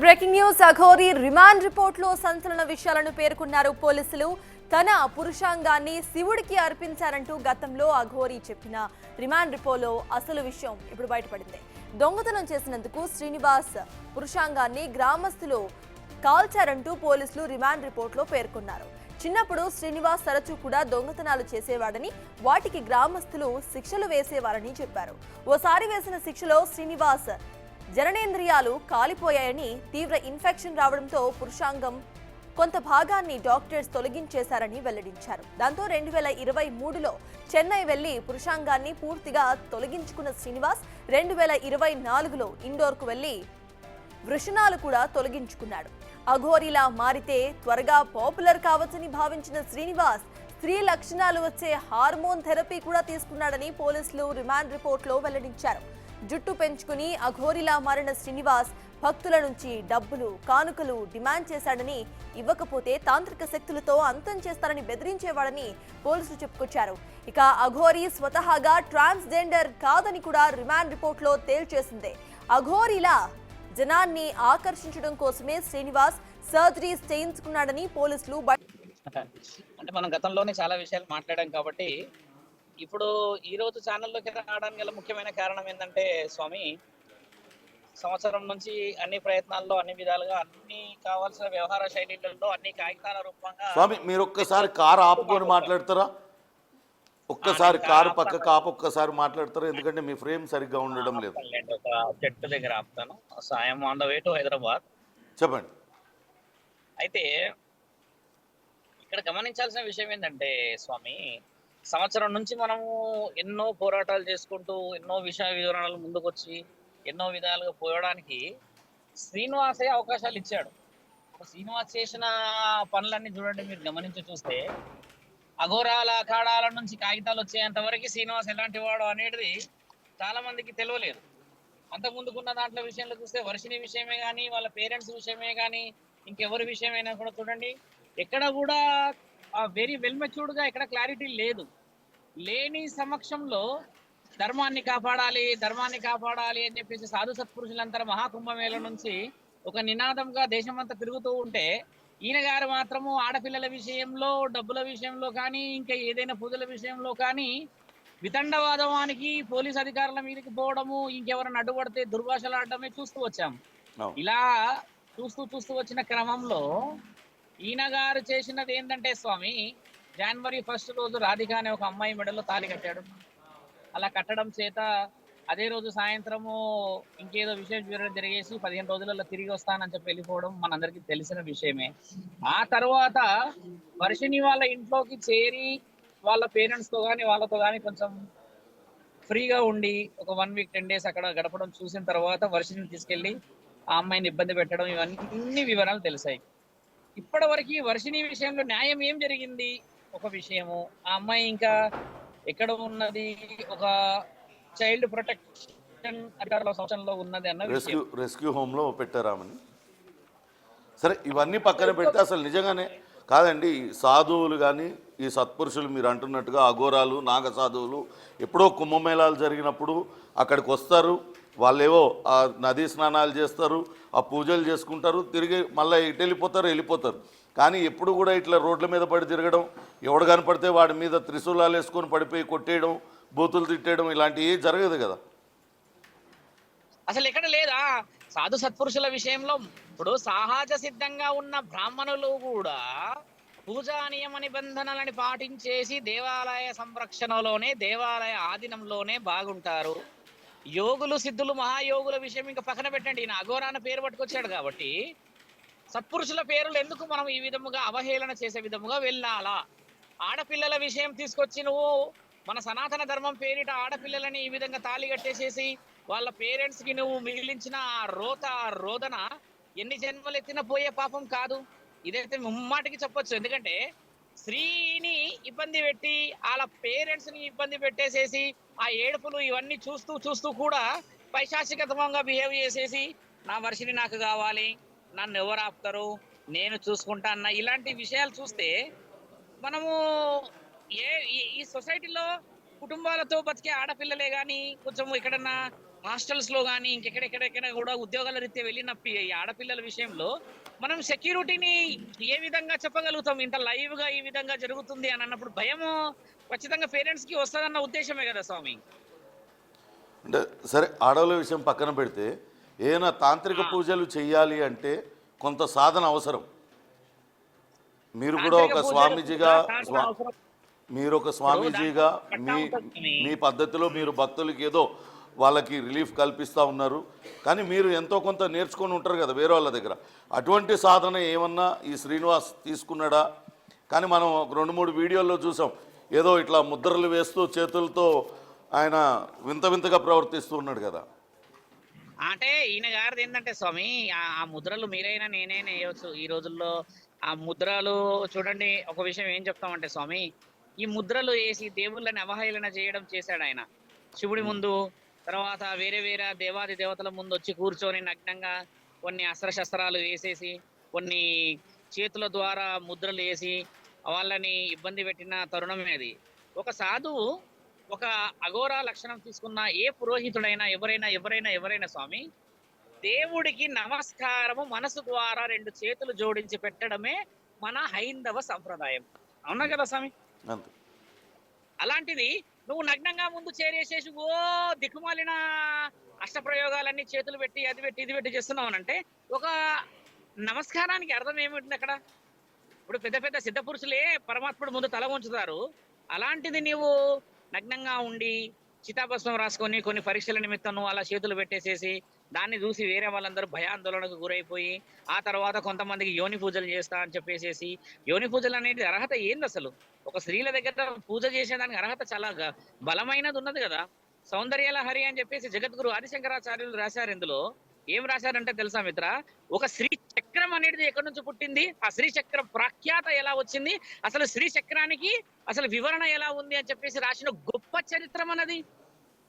Breaking news. Aghori remand రిపోర్ట్లో సంచలన విషయాలను పేర్కొన్నారు పోలీసులు. తన పురుషాంగాన్ని శివుడికి అర్పించారంటూ గతంలో అఘోరి చెప్పిన రిమాండ్ రిపోర్ట్లో అసలు విషయం ఇప్పుడు బయటపడింది. దొంగతనం చేసినందుకు శ్రీనివాస్ పురుషాంగాన్ని గ్రామస్తులు కాల్చారంటూ పోలీసులు రిమాండ్ రిపోర్ట్లో పేర్కొన్నారు. చిన్నప్పుడు శ్రీనివాస్ తరచూ కూడా దొంగతనాలు చేసేవాడని, వాటికి గ్రామస్తులు శిక్షలు వేసేవారని చెప్పారు. ఓసారి వేసిన శిక్షలో శ్రీనివాస్ జననేంద్రియాలు కాలిపోయాయని, తీవ్ర ఇన్ఫెక్షన్ రావడంతో పురుషాంగం కొంత భాగాన్ని డాక్టర్స్ తొలగించేశారని వెల్లడించారు. దాంతో 2023లో చెన్నై వెళ్లి పురుషాంగాన్ని పూర్తిగా తొలగించుకున్న శ్రీనివాస్ 2024లో ఇండోర్కు వెళ్లి వృషణాలు కూడా తొలగించుకున్నాడు. అఘోరిలా మారితే త్వరగా పాపులర్ కావచ్చని భావించిన శ్రీనివాస్ స్త్రీ లక్షణాలు వచ్చే హార్మోన్ థెరపీ కూడా తీసుకున్నాడని పోలీసులు రిమాండ్ రిపోర్ట్లో వెల్లడించారు. జుట్టు పెంచుకుని అఘోరిలా మారిన శ్రీనివాస్ భక్తుల నుంచి డబ్బులు, కానుకలు డిమాండ్ చేశాడని, ఇవ్వకపోతే తాంత్రిక శక్తులతో అంతం చేస్తారని బెదిరించేవాడని పోలీసులు చెప్పుకొచ్చారు. ఇక అఘోరి స్వతహాగా ట్రాన్స్జెండర్ కాదని కూడా రిమాండ్ రిపోర్ట్లో తేల్చేసిందే. అఘోరిలా జనాన్ని ఆకర్షించడం కోసమే శ్రీనివాస్ సర్జరీస్ చేయించుకున్నాడని పోలీసులు అంటే మనం గతంలోనే చాలా విషయాలు మాట్లాడాం కాబట్టి ఇప్పుడు ఈ రోజు ఛానల్లోకి రావడానికి గల ముఖ్యమైన కారణం ఏంటంటే స్వామి, సంవత్సరం నుంచి అన్ని ప్రయత్నాల్లో అన్ని విధాలుగా అన్ని కావాల్సిన వ్యవహార శైలిలలో అన్ని కాగితాల రూపంగా స్వామి మీరు ఒక్కసారి కారు ఆపుకొని మాట్లాడతారా? ఒక్కసారి కారు పక్కకు ఆపు, ఒక్కసారి మాట్లాడతారా? ఎందుకంటే మీ ఫ్రేమ్ సరిగ్గా ఉండడం లేదు. ఒక చెట్టు దగ్గర ఆపుతాను. సాయం on the way to Hyderabad. చెప్పండి. అయితే ఇక్కడ గమనించాల్సిన విషయం ఏంటంటే స్వామి, సంవత్సరం నుంచి మనము ఎన్నో పోరాటాలు చేసుకుంటూ ఎన్నో విషయ వివరణలు ముందుకొచ్చి ఎన్నో విధాలుగా పోయడానికి శ్రీనివాసే అవకాశాలు ఇచ్చాడు. శ్రీనివాస్ చేసిన పనులన్నీ చూడండి, మీరు గమనించి చూస్తే అఘోరాల అఖాడాల నుంచి కాగితాలు వచ్చేంత వరకు శ్రీనివాస్ ఎలాంటి వాడు అనేది చాలా మందికి తెలియలేదు. అంత ముందుకున్న దాంట్లో విషయంలో చూస్తే వర్షిని విషయమే కానీ, వాళ్ళ పేరెంట్స్ విషయమే కానీ, ఇంకెవరి విషయమైనా కూడా చూడండి, ఎక్కడ కూడా వెరీ వెల్ మెచ్యూర్డ్గా ఎక్కడ క్లారిటీ లేదు. లేని సమక్షంలో ధర్మాన్ని కాపాడాలి అని చెప్పేసి సాధు సత్పురుషులంతా మహాకుంభమేళ నుంచి ఒక నినాదంగా దేశమంతా తిరుగుతూ ఉంటే, ఈయన గారు మాత్రము ఆడపిల్లల విషయంలో, డబ్బుల విషయంలో కానీ, ఇంకా ఏదైనా పూజల విషయంలో కానీ వితండవాదవానికి పోలీస్ అధికారుల మీదకి పోవడము, ఇంకెవరైనా అడ్డుపడితే దుర్భాషలు ఆడటమే చూస్తూ వచ్చాము. ఇలా చూస్తూ వచ్చిన క్రమంలో ఈయన గారు చేసినది ఏంటంటే స్వామి, జనవరి 1 రోజు రాధిక అనే ఒక అమ్మాయి మెడలో తాళి కట్టాడు. అలా కట్టడం చేత అదే రోజు సాయంత్రము ఇంకేదో విషయం వివరణ జరిగేసి 15 రోజులలో తిరిగి వస్తానని చెప్పి వెళ్ళిపోవడం మనందరికీ తెలిసిన విషయమే. ఆ తర్వాత వర్షిని వాళ్ళ ఇంట్లోకి చేరి వాళ్ళ పేరెంట్స్తో కానీ వాళ్ళతో కానీ కొంచెం ఫ్రీగా ఉండి ఒక 1 వీక్ 10 డేస్ అక్కడ గడపడం చూసిన తర్వాత వర్షిని తీసుకెళ్ళి ఆ అమ్మాయిని ఇబ్బంది పెట్టడం, ఇవన్నీ వివరాలు తెలిసాయి. ఇప్పటి వరకు వర్షిని విషయంలో న్యాయం ఏం జరిగింది ఒక విషయము, ఆ అమ్మాయి ఇంకా ఎక్కడ ఉన్నది, ఒక చైల్డ్ ప్రొటెక్షన్ సంవత్సరంలో ఉన్నది అన్న రెస్క్యూ హోమ్లో పెట్టారామని. సరే, ఇవన్నీ పక్కన పెడితే అసలు నిజంగానే కాదండి, సాధువులు కానీ ఈ సత్పురుషులు మీరు అంటున్నట్టుగా అఘోరాలు, నాగ సాధువులు ఎప్పుడో కుంభమేళాలు జరిగినప్పుడు అక్కడికి వస్తారు, వాళ్ళేవో ఆ నదీ స్నానాలు చేస్తారు, ఆ పూజలు చేసుకుంటారు, తిరిగి మళ్ళీ ఇటు వెళ్ళిపోతారు. కానీ ఎప్పుడు కూడా ఇట్లా రోడ్ల మీద పడి తిరగడం, ఎవడు కనపడితే వాడి మీద త్రిశూలాలు వేసుకొని పడిపోయి కొట్టేయడం, బూతులు తిట్టేయడం ఇలాంటివి జరగదు కదా. అసలు ఎక్కడ లేదా సాధు సత్పురుషుల విషయంలో. ఇప్పుడు సహజ సిద్ధంగా ఉన్న బ్రాహ్మణులు కూడా పూజా నియమ నిబంధనలని పాటించేసి దేవాలయ సంరక్షణలోనే, దేవాలయ ఆధీనంలోనే బాగుంటారు. యోగులు, సిద్ధులు, మహాయోగుల విషయం ఇంకా పక్కన పెట్టండి. ఈయన అఘోరాన పేరు పట్టుకొచ్చాడు కాబట్టి సత్పురుషుల పేర్లు ఎందుకు మనం ఈ విధముగా అవహేళన చేసే విధముగా వెళ్ళాలా? ఆడపిల్లల విషయం తీసుకొచ్చి నువ్వు మన సనాతన ధర్మం పేరిట ఆడపిల్లలని ఈ విధంగా తాళి కట్టేసేసి వాళ్ళ పేరెంట్స్ కి నువ్వు మిగిలించిన రోదన ఎన్ని జన్మలు ఎత్తిన పోయే పాపం కాదు. ఇదైతే ముమ్మాటికి చెప్పొచ్చు. ఎందుకంటే స్త్రీని ఇబ్బంది పెట్టి వాళ్ళ పేరెంట్స్ ని ఇబ్బంది పెట్టేసేసి ఆ ఏడుపులు ఇవన్నీ చూస్తూ కూడా పైశాచికతంగా బిహేవ్ చేసేసి నా వర్షిని నాకు కావాలి, నన్ను ఎవరు ఆపుతారు, నేను చూసుకుంటా అన్న ఇలాంటి విషయాలు చూస్తే మనము ఈ సొసైటీలో కుటుంబాలతో బతికే ఆడపిల్లలే గాని కొంచెం ఎక్కడన్నా హాస్టల్స్ లో గాని ఇంకెక్కడెక్కడెక్కడ కూడా ఉద్యోగాల రీత్యా వెళ్ళిన ఈ ఆడపిల్లల విషయంలో మనం సెక్యూరిటీని ఏ విధంగా చెప్పగలుగుతాం? ఇంత లైవ్ గా ఈ విధంగా జరుగుతుంది అని అన్నప్పుడు భయము ఖచ్చితంగా పేరెంట్స్ కి వస్తుందన్న ఉద్దేశమే కదా స్వామి. అంటే సరే, ఆడవాళ్ళ విషయం పక్కన పెడితే ఏదైనా తాంత్రిక పూజలు చేయాలి అంటే కొంత సాధన అవసరం. మీరు కూడా ఒక స్వామీజీగా మీరు ఒక స్వామీజీగా మీ పద్ధతిలో మీరు భక్తులకి ఏదో వాళ్ళకి రిలీఫ్ కల్పిస్తూ ఉన్నారు. కానీ మీరు ఎంతో కొంత నేర్చుకొని ఉంటారు కదా వేరే వాళ్ళ దగ్గర. అటువంటి సాధన ఏమన్నా ఈ శ్రీనివాస్ తీసుకున్నాడా? కానీ మనం 2-3 వీడియోల్లో చూసాం, ఏదో ఇట్లా ముద్రలు వేస్తూ చేతులతో ఆయన వింత వింతగా ప్రవర్తిస్తూ ఉన్నాడు కదా. అంటే ఈయన గారిది ఏంటంటే స్వామి, ఆ ముద్రలు మీరైనా నేనైనా వేయవచ్చు ఈ రోజుల్లో. ఆ ముద్రలు చూడండి, ఒక విషయం ఏం చెప్తామంటే స్వామి, ఈ ముద్రలు వేసి దేవుళ్ళని అవహేళన చేయడం చేశాడు ఆయన. శివుడి ముందు, తర్వాత వేరే వేరే దేవాది దేవతల ముందు వచ్చి కూర్చొని నగ్నంగా కొన్ని అస్త్రశస్త్రాలు వేసేసి కొన్ని చేతుల ద్వారా ముద్రలు వేసి వాళ్ళని ఇబ్బంది పెట్టిన తరుణమే అది. ఒక సాధువు, ఒక అఘోరా లక్షణం తీసుకున్న ఏ పురోహితుడైనా ఎవరైనా స్వామి, దేవుడికి నమస్కారము మనసు ద్వారా 2 చేతులు జోడించి పెట్టడమే మన హైందవ సంప్రదాయం. అవునా కదా స్వామి? అంతే. అలాంటిది నువ్వు నగ్నంగా ముందు చేరేసేసి ఓ దిక్కుమాలిన అష్టప్రయోగాలన్నీ చేతులు పెట్టి అది పెట్టి ఇది పెట్టి చేస్తున్నావునంటే ఒక నమస్కారానికి అర్థం ఏమిటి అక్కడ? ఇప్పుడు పెద్ద పెద్ద సిద్ధ పురుషులే పరమాత్ముడు ముందు తల ఉంచుతారు. అలాంటిది నీవు నగ్నంగా ఉండి చితాభస్మం రాసుకొని కొన్ని పరీక్షల నిమిత్తం నువ్వు అలా చేతులు పెట్టేసేసి దాన్ని చూసి వేరే వాళ్ళందరూ భయాందోళనకు గురైపోయి ఆ తర్వాత కొంతమందికి యోని పూజలు చేస్తా అని చెప్పేసేసి, యోని పూజలు అనేది అర్హత ఏంది అసలు? ఒక స్త్రీల దగ్గర పూజ చేసేదానికి అర్హత చాలా బలమైనది ఉన్నది కదా. సౌందర్యాల హరి అని చెప్పేసి జగద్గురు ఆదిశంకరాచార్యులు రాశారు. ఇందులో ఏం రాశారంటే తెలుసా మిత్ర, ఒక శ్రీ చక్రం అనేది ఎక్కడి నుంచి పుట్టింది, ఆ శ్రీ చక్రం ప్రాఖ్యాత ఎలా వచ్చింది, అసలు శ్రీ చక్రానికి అసలు వివరణ ఎలా ఉంది అని చెప్పేసి రాసిన గొప్ప చరిత్రం అన్నది.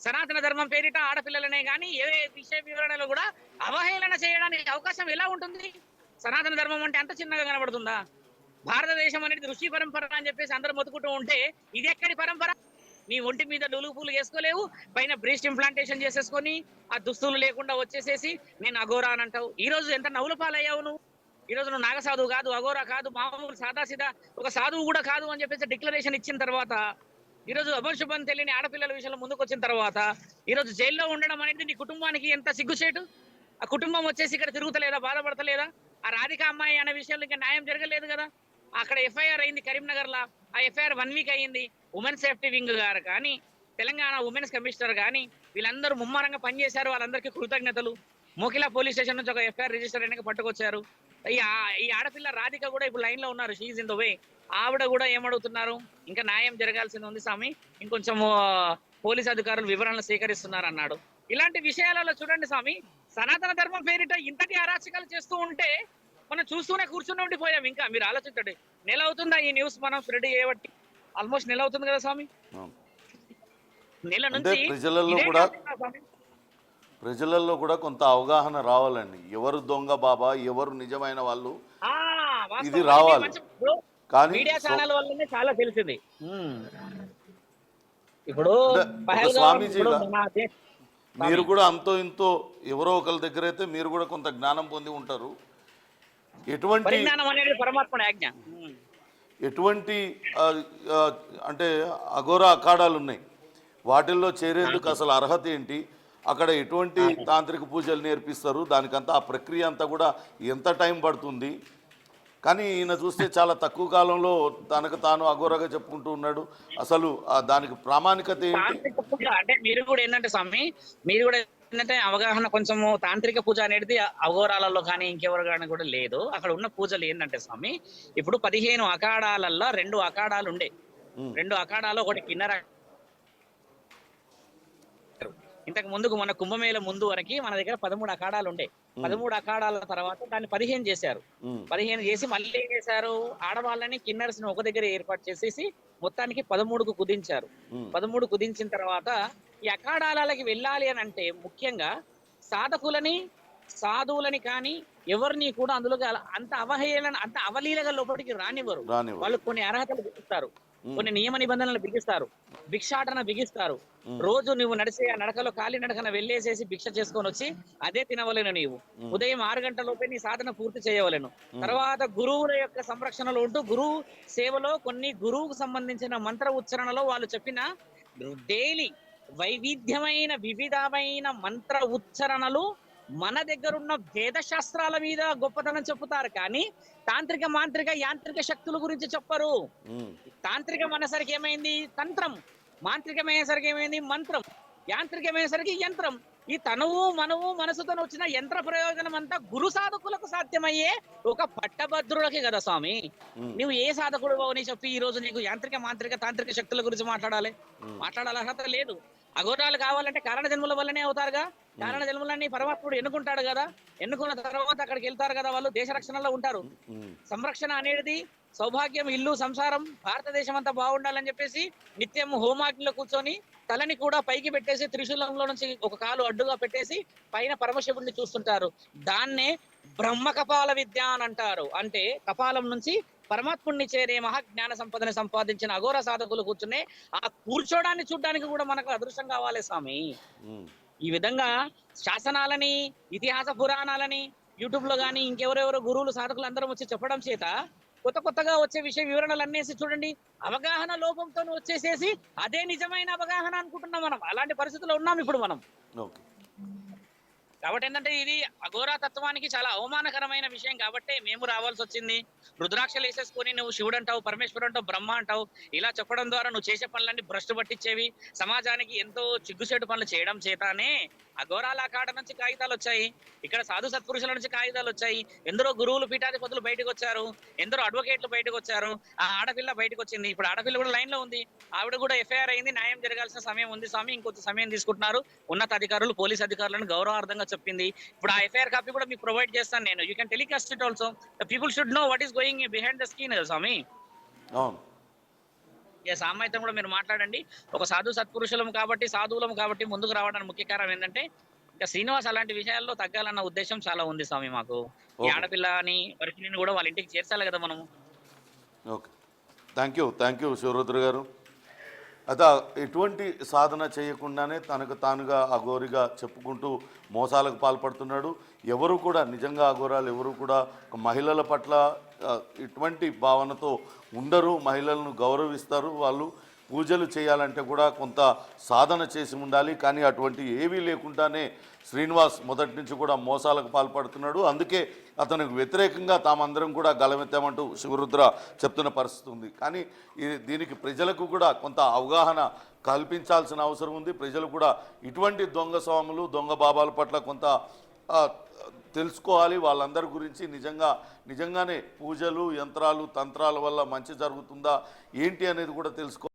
సనాతన ధర్మం పేరిట ఆడపిల్లలనే గాని ఏ విషయ వివరణలో కూడా అవహేళన చేయడానికి అవకాశం ఎలా ఉంటుంది? సనాతన ధర్మం అంటే అంత చిన్నగా కనబడుతుందా? భారతదేశం అనేది ఋషి పరంపర అని చెప్పేసి అందరూ మొత్తుకుంటూ ఉంటే ఇది ఎక్కడి పరంపర? నీ ఒంటి మీద నులుగు పూలు వేసుకోలేవు, పైన బ్రెస్ట్ ఇంప్లాంటేషన్ చేసేసుకొని ఆ దుస్తులు లేకుండా వచ్చేసేసి నేను అఘోరా అని అంటావు. ఈ రోజు ఎంత నవ్వుల పాలయ్యావు నువ్వు. ఈ రోజు నువ్వు నాగసాధువు కాదు, అఘోరా కాదు, మామూలు సాదాసీదా ఒక సాధువు కూడా కాదు అని చెప్పేసి డిక్లరేషన్ ఇచ్చిన తర్వాత, ఈ రోజు అభశుభం తెలియని ఆడపిల్లల విషయంలో ముందుకు వచ్చిన తర్వాత, ఈ రోజు జైల్లో ఉండడం అనేది నీ కుటుంబానికి ఎంత సిగ్గుచేటు. ఆ కుటుంబం వచ్చేసి ఇక్కడ తిరుగుతలేదా, బాధపడతలేదా? ఆ రాధిక అమ్మాయి అనే విషయంలో ఇంకా న్యాయం జరగలేదు కదా. అక్కడ ఎఫ్ఐఆర్ అయింది కరీంనగర్ లా, ఆ ఎఫ్ఐఆర్ 1 వీక్ అయ్యింది. ఉమెన్ సేఫ్టీ వింగ్ గారు కానీ, తెలంగాణ ఉమెన్స్ కమిషనర్ కానీ వీళ్ళందరూ ముమ్మరంగా పనిచేశారు. వాళ్ళందరికీ కృతజ్ఞతలు. మోకిలా పోలీస్ స్టేషన్ నుంచి ఒక ఎఫ్ఐఆర్ రిజిస్టర్ అయినాక పట్టుకొచ్చారు. ఈ ఆడపిల్ల రాధిక కూడా ఇప్పుడు లైన్ లో ఉన్నారు, షీఈ్ ఇన్ ద వే. ఆవిడ కూడా ఏమడుగుతున్నారు, ఇంకా న్యాయం జరగాల్సింది ఉంది స్వామి, ఇంకొంచెం పోలీస్ అధికారులు వివరణలు సేకరిస్తున్నారు అన్నాడు. ఇలాంటి విషయాలలో చూడండి స్వామి, సనాతన ధర్మం పేరిట ఇంతటి అరాచకాలు చేస్తూ ఉంటే మనం చూస్తూనే కూర్చుని ఉండిపోయాం. ఇంకా మీరు ఆలోచించండి, నెల అవుతుందా ఈ న్యూస్ మనం స్ప్రెడ్ చేయబట్టి? ఆల్మోస్ట్ నెల అవుతుంది కదా స్వామి. నెల నుంచి ప్రజలలో కూడా కొంత అవగాహన రావాలండి. ఎవరు దొంగ బాబా, ఎవరు నిజమైన వాళ్ళు, ఇది రావాలి. కానీ మీడియా ఛానల్ వల్లనే చాలా తెలిసింది. ఇప్పుడు స్వామీజీగా మీరు కూడా అంతో ఇంతో ఎవరో ఒకరి దగ్గర అయితే మీరు కూడా కొంత జ్ఞానం పొంది ఉంటారు. ఎటువంటి అంటే అఘోరా అఖాడాలు ఉన్నాయి, వాటిల్లో చేరేందుకు అసలు అర్హత ఏంటి, అక్కడ ఎటువంటి తాంత్రిక పూజలు నేర్పిస్తారు, దానికంతా ఆ ప్రక్రియ అంతా కూడా ఎంత టైం పడుతుంది? కానీ ఈయన చూస్తే చాలా తక్కువ కాలంలో తనకు తాను అఘోరాగా చెప్పుకుంటూ ఉన్నాడు. అసలు దానికి ప్రామాణికత ఏంటి? అంటే మీరు కూడా ఏంటంటే స్వామి, మీరు కూడా ఏంటంటే అవగాహన కొంచెము తాంత్రిక పూజ అనేది అఘోరాలలో కానీ ఇంకెవరు కానీ కూడా లేదు. అక్కడ ఉన్న పూజలు ఏంటంటే స్వామి, ఇప్పుడు 15 అఖాడాలల్లో 2 అఖాడాలు ఉండే. 2 అఖాడాలు ఒకటి కిన్నర. ఇంతకు ముందుకు మన కుంభమేళ ముందు వరకు మన దగ్గర 13 అఖాడాలు ఉండే. 13 అఖాడాల తర్వాత దాన్ని 15 చేశారు. 15 చేసి మళ్ళీ ఏం చేశారు, ఆడవాళ్ళని కిన్నర్స్ ని ఒక దగ్గర ఏర్పాటు చేసేసి మొత్తానికి 13కు కుదించారు. 13 కుదించిన తర్వాత ఈ అఖాడాలకి వెళ్ళాలి అని అంటే ముఖ్యంగా సాధువులని కానీ ఎవరిని కూడా అందులో అంత అవహేళన, అంత అవలీలగా లోపలికి రానివ్వరు. వాళ్ళు కొన్ని అర్హతలు చూపిస్తారు. కొన్ని నియమ నిబంధనలు బిగిస్తారు, భిక్షాటన బిగిస్తారు. రోజు నువ్వు నడిచే ఆ నడకలో కాలి నడకన వెళ్ళేసేసి భిక్ష చేసుకొని వచ్చి అదే తినవలేను. నీవు ఉదయం 6 గంటల లోపే నీ సాధన పూర్తి చేయవలేను. తర్వాత గురువుల యొక్క సంరక్షణలో ఉంటూ గురువు సేవలో కొన్ని గురువుకు సంబంధించిన మంత్ర ఉచ్చారణలో వాళ్ళు చెప్పిన డైలీ వైవిధ్యమైన వివిధమైన మంత్ర ఉచ్చారణలు మన దగ్గరున్న వేద శాస్త్రాల మీద గొప్పతనం చెప్పుతారు, కానీ తాంత్రిక మాంత్రిక యాంత్రిక శక్తుల గురించి చెప్పరు. తాంత్రికం అనేసరికి ఏమైంది తంత్రం, మాంత్రికమయ్యేసరికి ఏమైంది మంత్రం, యాంత్రికమయ్యేసరికి యంత్రం. ఈ తనువు మనవు మనసుతో వచ్చిన యంత్ర ప్రయోజనం అంతా గురు సాధకులకు సాధ్యమయ్యే ఒక పట్టభద్రులకి కదా స్వామి. నువ్వు ఏ సాధకుడు అని చెప్పి ఈ రోజు నీకు యాంత్రిక మాంత్రిక తాంత్రిక శక్తుల గురించి మాట్లాడాలి అర్హత లేదు. అఘోరాలు కావాలంటే కారణ జన్మల వల్లనే అవుతారుగా. కారణ జన్మలన్నీ పరమాత్ముడు ఎన్నుకుంటాడు కదా. ఎన్నుకున్న తర్వాత అక్కడికి వెళ్తారు కదా, వాళ్ళు దేశ రక్షణలో ఉంటారు. సంరక్షణ అనేది సౌభాగ్యం, ఇల్లు, సంసారం, భారతదేశం అంతా బాగుండాలని చెప్పేసి నిత్యం హోమాగ్నిలో కూర్చొని తలని కూడా పైకి పెట్టేసి త్రిశూలంలో నుంచి ఒక కాలు అడ్డుగా పెట్టేసి పైన పరమశివుడిని చూస్తుంటారు. దాన్నే బ్రహ్మ కపాల విద్య అని అంటారు. అంటే కపాలం నుంచి పరమాత్ముడిని చేరే మహాజ్ఞాన సంపదని సంపాదించిన అఘోర సాధకులు కూర్చునే ఆ కూర్చోడాన్ని చూడడానికి కూడా మనకు అదృష్టం కావాలి స్వామి. ఈ విధంగా శాసనాలని, ఇతిహాస పురాణాలని యూట్యూబ్ లో గానీ ఇంకెవరెవరో గురువులు సాధకులు అందరం వచ్చి చెప్పడం చేత కొత్తగా వచ్చే విషయ వివరణలు అన్నేసి చూడండి అవగాహన లోపంతో వచ్చేసేసి అదే నిజమైన అవగాహన అనుకుంటున్నాం మనం. అలాంటి పరిస్థితుల్లో ఉన్నాం ఇప్పుడు మనం. కాబట్టి ఏంటంటే ఇది అఘోరా తత్వానికి చాలా అవమానకరమైన విషయం. కాబట్టి మేము రావాల్సి వచ్చింది. రుద్రాక్షలు వేసేసుకొని నువ్వు శివుడు అంటావు, పరమేశ్వరుడు అంటావు, బ్రహ్మ అంటావు. ఇలా చెప్పడం ద్వారా నువ్వు చేసే పనులన్నీ భ్రష్టు పట్టించేవి, సమాజానికి ఎంతో చిగ్గుచేటు పనులు చేయడం చేతానే అఘోరాల అఖాడ నుంచి కాగితాలు వచ్చాయి, ఇక్కడ సాధు సత్పురుషుల నుంచి కాగితాలు వచ్చాయి. ఎందరో గురువులు పీఠాధిపతులు బయటకు వచ్చారు, ఎందరో అడ్వకేట్లు బయటకు వచ్చారు. ఆ ఆడపిల్ల బయటకు వచ్చింది. ఇప్పుడు ఆడపిల్ల కూడా లైన్ లో ఉంది. ఆవిడ కూడా ఎఫ్ఐఆర్ అయింది. న్యాయం జరగాల్సిన సమయం ఉంది స్వామి, ఇంకొంత సమయం తీసుకుంటున్నారు. ఉన్నతాధికారులు, పోలీస్ అధికారులను గౌరవార్థంగా చెప్పింది. ఇప్పుడు ఆ ఎఫ్ఐఆర్ కాపీ కూడా మీకు ప్రొవైడ్ చేస్తాను నేను. You can telecast it also. The people should know what is going behind the screen Swami. సామాయితం కూడా మీరు మాట్లాడండి. ఒక సాధు సత్పురుషులం కాబట్టి, సాధువులం కాబట్టి ముందుకు రావడానికి ముఖ్య కారణం ఏంటంటే ఇంకా శ్రీనివాస్ అలాంటి విషయాల్లో తగ్గాలన్న ఉద్దేశం చాలా ఉంది స్వామి మాకు. ఈ ఆడపిల్లని పరిస్థితిని కూడా వాళ్ళ ఇంటికి చేర్చాలి కదా మనము. ఓకే, థ్యాంక్ యూ శివరుద్ర గారు. అయితే ఎటువంటి సాధన చేయకుండానే తనకు తానుగా అఘోరిగా చెప్పుకుంటూ మోసాలకు పాల్పడుతున్నాడు. ఎవరు కూడా నిజంగా అఘోరాలు ఎవరు కూడా మహిళల పట్ల ఇటువంటి భావనతో ఉండరు. మహిళలను గౌరవిస్తారు. వాళ్ళు పూజలు చేయాలంటే కూడా కొంత సాధన చేసి ఉండాలి. కానీ అటువంటి ఏవీ లేకుండానే శ్రీనివాస్ మొదటి నుంచి కూడా మోసాలకు పాల్పడుతున్నాడు. అందుకే అతనికి వ్యతిరేకంగా తామందరం కూడా గలమెత్తామంటూ శివరుద్ర చెప్తున్న పరిస్థితి ఉంది. కానీ దీనికి ప్రజలకు కూడా కొంత అవగాహన కల్పించాల్సిన అవసరం ఉంది. ప్రజలు కూడా ఇటువంటి దొంగ స్వాములు, దొంగ బాబాల పట్ల కొంత తెలుసుకోవాలి. వాళ్ళందరి గురించి నిజంగానే పూజలు, యంత్రాలు, తంత్రాల వల్ల మంచి జరుగుతుందా ఏంటి అనేది కూడా తెలుసుకోవాలి.